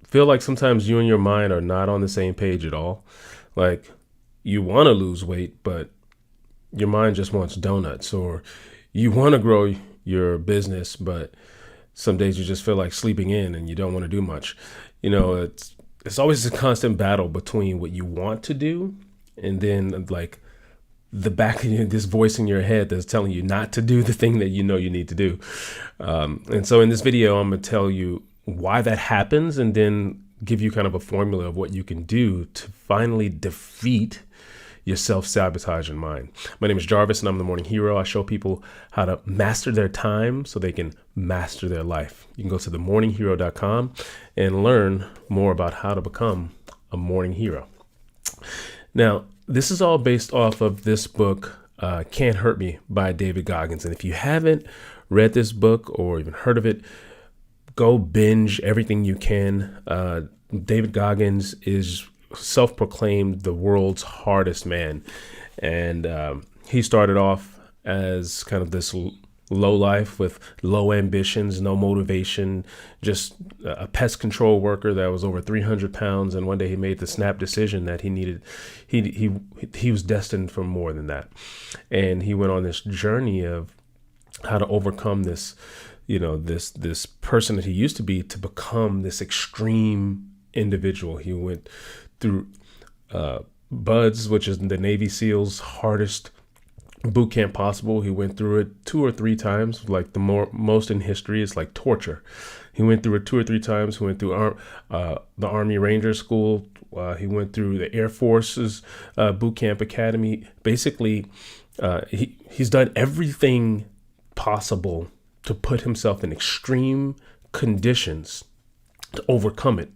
feel like sometimes you and your mind are not on the same page at all. Like you want to lose weight, but your mind just wants donuts, or you want to grow your business, but some days you just feel like sleeping in and you don't want to do much. It's always a constant battle between what you want to do and then like the back of this voice in your head that's telling you not to do the thing that you know you need to do. And so in this video, I'm going to tell you why that happens and then give you kind of a formula of what you can do to finally defeat your self-sabotage in mind. My name is Jarvis and I'm the Morning Hero. I show people how to master their time so they can master their life. You can go to themorninghero.com and learn more about how to become a morning hero. Now, this is all based off of this book, Can't Hurt Me by David Goggins. And if you haven't read this book or even heard of it, go binge everything you can. David Goggins is self-proclaimed the world's hardest man. And he started off as kind of this low life with low ambitions, no motivation, just a pest control worker that was over 300 pounds. And one day he made the snap decision that he was destined for more than that. And he went on this journey of how to overcome this, this person that he used to be to become this extreme individual. He went through BUDS, which is the Navy SEALs' hardest boot camp possible. He went through it 2 or 3 times, like the most in history. It's like torture. He went through it 2 or 3 times. He went through the Army Ranger School. He went through the Air Force's boot camp academy. Basically, he's done everything possible to put himself in extreme conditions to overcome it.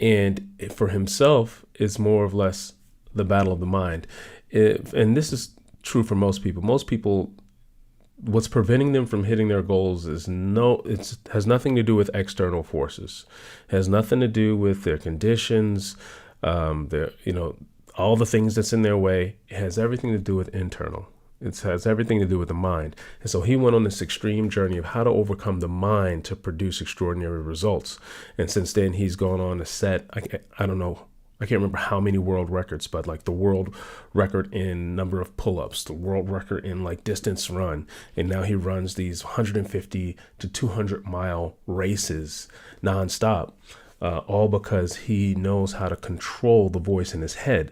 And for himself, it's more or less the battle of the mind. And this is true for most people. Most people, what's preventing them from hitting their goals has nothing to do with external forces. It has nothing to do with their conditions, all the things that's in their way. It has everything to do with internal. It has everything to do with the mind. And so he went on this extreme journey of how to overcome the mind to produce extraordinary results. And since then, he's gone on to set, I don't know, I can't remember how many world records, but like the world record in number of pull-ups, the world record in like distance run. And now he runs these 150 to 200 mile races nonstop, all because he knows how to control the voice in his head.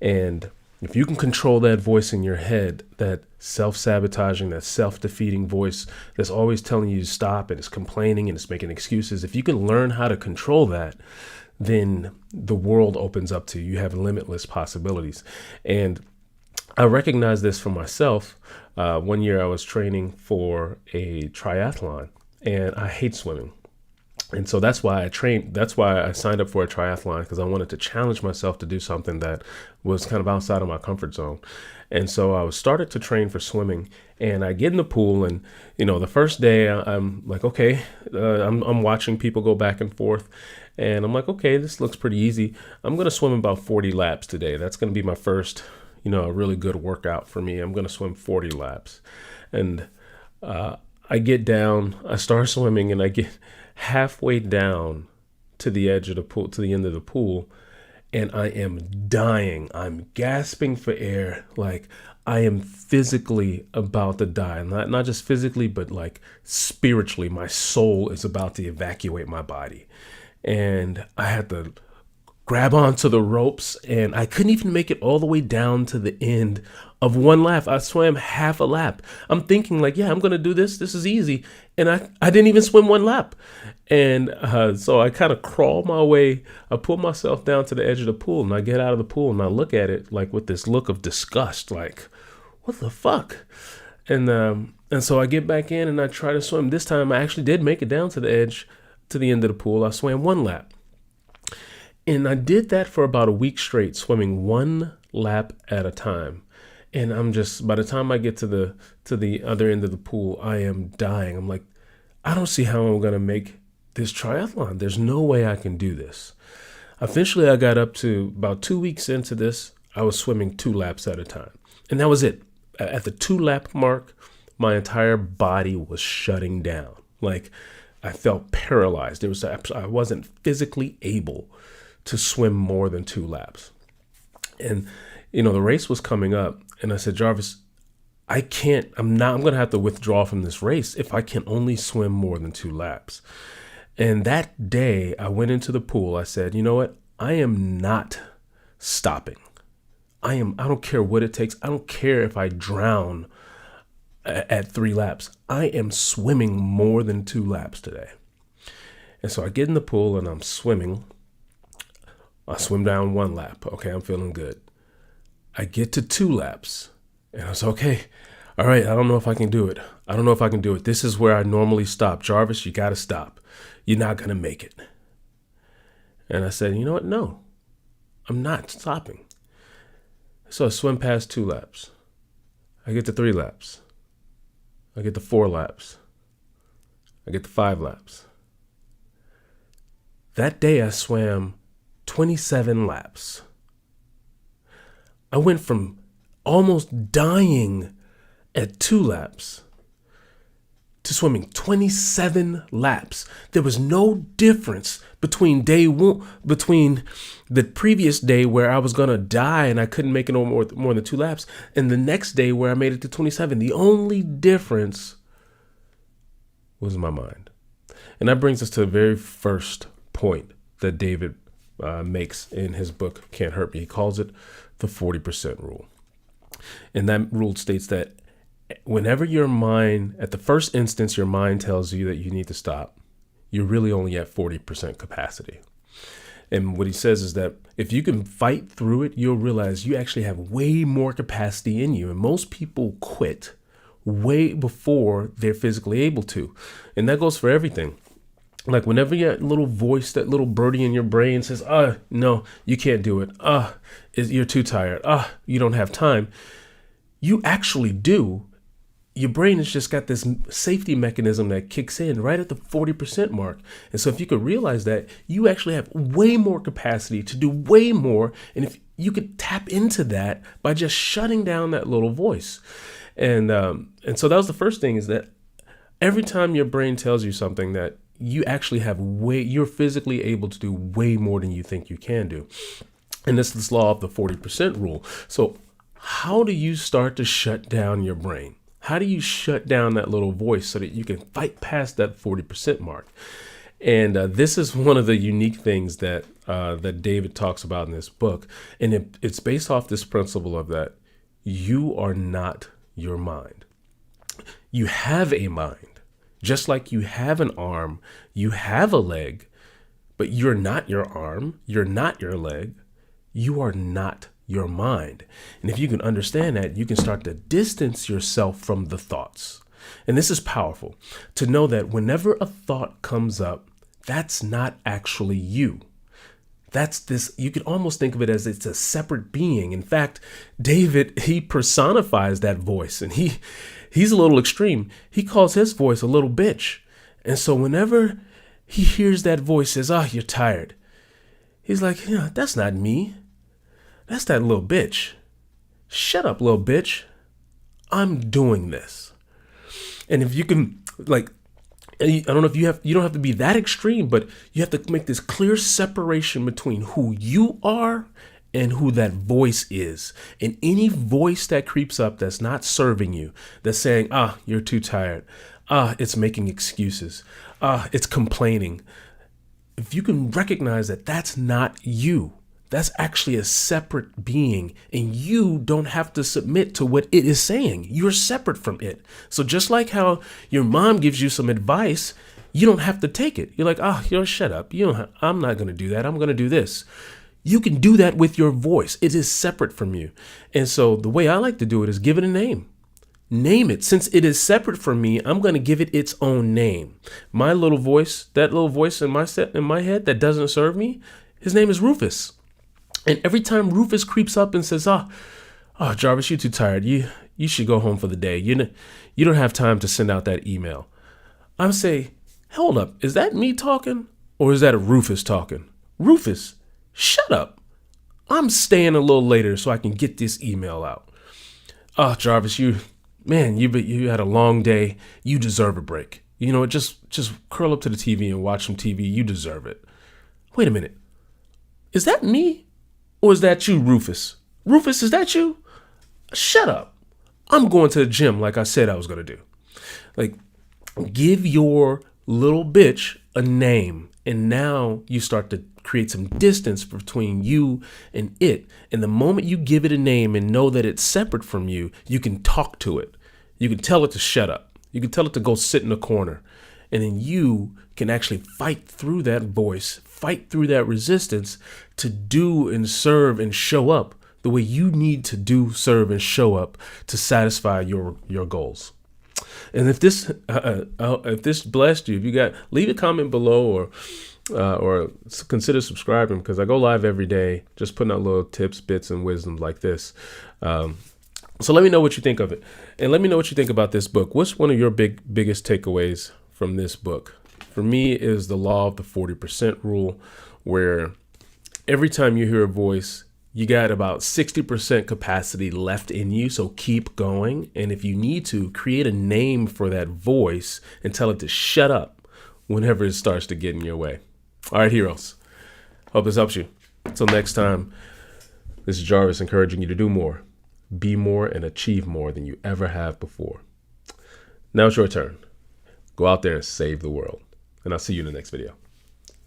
And if you can control that voice in your head, that self-sabotaging, that self-defeating voice that's always telling you to stop and it's complaining and it's making excuses, if you can learn how to control that, then the world opens up to you. You have limitless possibilities. And I recognize this for myself. One year I was training for a triathlon and I hate swimming. And so that's why I signed up for a triathlon, because I wanted to challenge myself to do something that was kind of outside of my comfort zone. And so I started to train for swimming, and I get in the pool, and the first day I'm like, okay, I'm watching people go back and forth, and I'm like, okay, this looks pretty easy. I'm going to swim about 40 laps today. That's going to be my first, a really good workout for me. I'm going to swim 40 laps. And I get down, I start swimming, and I get halfway down to the edge of the pool, to the end of the pool, and I am dying. I'm gasping for air. Like I am physically about to die. Not just physically, but like spiritually, my soul is about to evacuate my body. And I had to grab onto the ropes, and I couldn't even make it all the way down to the end of one lap. I swam half a lap. I'm thinking like, yeah, I'm going to do this. This is easy. And I didn't even swim one lap. And so I kind of crawl my way. I pull myself down to the edge of the pool, and I get out of the pool and I look at it like with this look of disgust, like, what the fuck? And so I get back in and I try to swim. This time I actually did make it down to the edge, to the end of the pool. I swam one lap. And I did that for about a week straight, swimming one lap at a time. And I'm just, by the time I get to the other end of the pool, I am dying. I'm like, I don't see how I'm going to make this triathlon. There's no way I can do this. Eventually, I got up to about 2 weeks into this. I was swimming 2 laps at a time. And that was it. At the 2 lap mark, my entire body was shutting down. Like I felt paralyzed. I wasn't physically able to swim more than 2 laps. And, the race was coming up, and I said, Jarvis, I'm going to have to withdraw from this race if I can only swim more than 2 laps. And that day I went into the pool. I said, you know what? I am not stopping. I don't care what it takes. I don't care if I drown at 3 laps. I am swimming more than 2 laps today. And so I get in the pool and I'm swimming. I swim down 1 lap. Okay, I'm feeling good. I get to 2 laps and I was okay. All right, I don't know if I can do it. This is where I normally stop. Jarvis, you got to stop. You're not going to make it. And I said, you know what? No, I'm not stopping. So I swim past 2 laps. I get to 3 laps. I get to 4 laps. I get to 5 laps. That day I swam 27 laps. I went from almost dying at 2 laps to swimming 27 laps. There was no difference between between the previous day where I was going to die and I couldn't make it no more than 2 laps, and the next day where I made it to 27. The only difference was my mind. And that brings us to the very first point that David makes in his book, Can't Hurt Me. He calls it the 40% rule. And that rule states that whenever your mind, at the first instance, your mind tells you that you need to stop, you're really only at 40% capacity. And what he says is that if you can fight through it, you'll realize you actually have way more capacity in you. And most people quit way before they're physically able to. And that goes for everything. Like whenever that little voice, that little birdie in your brain says, no, you can't do it. You're too tired. You don't have time. You actually do. Your brain has just got this safety mechanism that kicks in right at the 40% mark. And so if you could realize that, you actually have way more capacity to do way more. And if you could tap into that by just shutting down that little voice. And so that was the first thing, is that every time your brain tells you something, that you actually have you're physically able to do way more than you think you can do. And this is this law of the 40% rule. So how do you start to shut down your brain? How do you shut down that little voice so that you can fight past that 40% mark? And this is one of the unique things that David talks about in this book. And it's based off this principle of that you are not your mind. You have a mind. Just like you have an arm, you have a leg, but you're not your arm, you're not your leg, you are not your mind. And if you can understand that, you can start to distance yourself from the thoughts. And this is powerful, to know that whenever a thought comes up, that's not actually you. You can almost think of it as it's a separate being. In fact, David, he personifies that voice, and he's a little extreme. He calls his voice a little bitch. And so whenever he hears that voice says, you're tired, he's like, that's not me. That's that little bitch. Shut up, little bitch. I'm doing this. And if you can, I don't know if you don't have to be that extreme, but you have to make this clear separation between who you are and who that voice is. And any voice that creeps up that's not serving you, that's saying, you're too tired. It's making excuses. It's complaining. If you can recognize that that's not you, that's actually a separate being, and you don't have to submit to what it is saying. You're separate from it. So just like how your mom gives you some advice, you don't have to take it. You're like, shut up. I'm not going to do that. I'm going to do this. You can do that with your voice. It is separate from you. And so the way I like to do it is give it a name. Name it. Since it is separate from me, I'm going to give it its own name. My little voice, that little voice in my head that doesn't serve me, his name is Rufus. And every time Rufus creeps up and says, Jarvis, you're too tired. You should go home for the day. You don't have time to send out that email. I'm say, hold up. Is that me talking, or is that Rufus talking? Rufus, shut up. I'm staying a little later so I can get this email out. Jarvis, you had a long day. You deserve a break. You know, just curl up to the TV and watch some TV. You deserve it. Wait a minute. Is that me? Or is that you, Rufus? Rufus, is that you? Shut up. I'm going to the gym like I said I was going to do. Like, give your little bitch a name. And now you start to create some distance between you and it. And the moment you give it a name and know that it's separate from you, you can talk to it. You can tell it to shut up. You can tell it to go sit in a corner. And then you can actually fight through that voice, fight through that resistance to do and serve and show up the way you need to do, serve, and show up to satisfy your goals. And if this blessed you, if you got, leave a comment below or consider subscribing, because I go live every day, just putting out little tips, bits, and wisdom like this. So let me know what you think of it, and let me know what you think about this book. What's one of your biggest takeaways from this book? For me, is the law of the 40% rule, where every time you hear a voice, you got about 60% capacity left in you. So keep going. And if you need to, create a name for that voice and tell it to shut up whenever it starts to get in your way. All right, heroes. Hope this helps you. Until next time, this is Jarvis encouraging you to do more, be more, and achieve more than you ever have before. Now it's your turn. Go out there and save the world. And I'll see you in the next video.